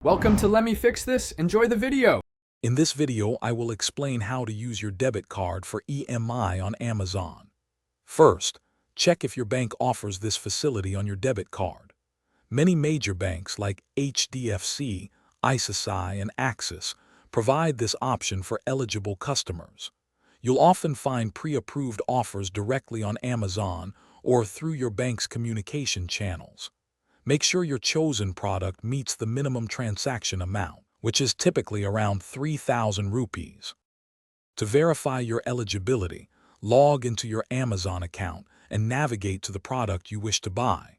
Welcome to Let Me Fix This. Enjoy the video. In this video, I will explain how to use your debit card for EMI on Amazon. First, check if your bank offers this facility on your debit card. Many major banks like HDFC, ICICI, and Axis provide this option for eligible customers. You'll often find pre-approved offers directly on Amazon or through your bank's communication channels. Make sure your chosen product meets the minimum transaction amount, which is typically around 3,000 rupees. To verify your eligibility, log into your Amazon account and navigate to the product you wish to buy.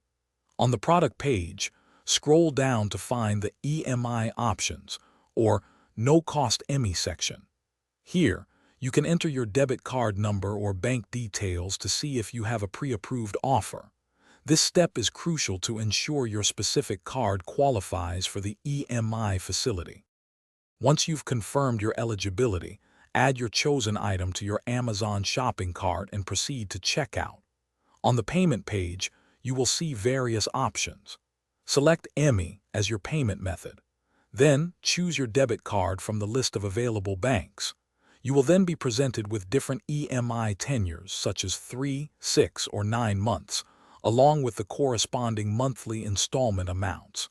On the product page, scroll down to find the EMI options or no-cost EMI section. Here, you can enter your debit card number or bank details to see if you have a pre-approved offer. This step is crucial to ensure your specific card qualifies for the EMI facility. Once you've confirmed your eligibility, add your chosen item to your Amazon shopping cart and proceed to checkout. On the payment page, you will see various options. Select EMI as your payment method. Then, choose your debit card from the list of available banks. You will then be presented with different EMI tenures such as 3, 6, or 9 months, along with the corresponding monthly installment amounts.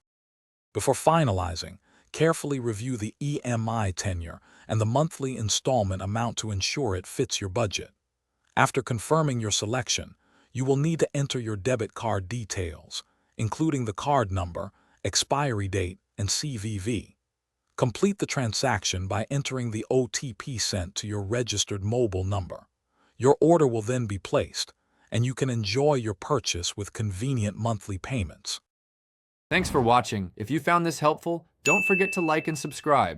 Before finalizing, carefully review the EMI tenure and the monthly installment amount to ensure it fits your budget. After confirming your selection, you will need to enter your debit card details, including the card number, expiry date, and CVV. Complete the transaction by entering the OTP sent to your registered mobile number. Your order will then be placed, and you can enjoy your purchase with convenient monthly payments. Thanks for watching. If you found this helpful, don't forget to like and subscribe.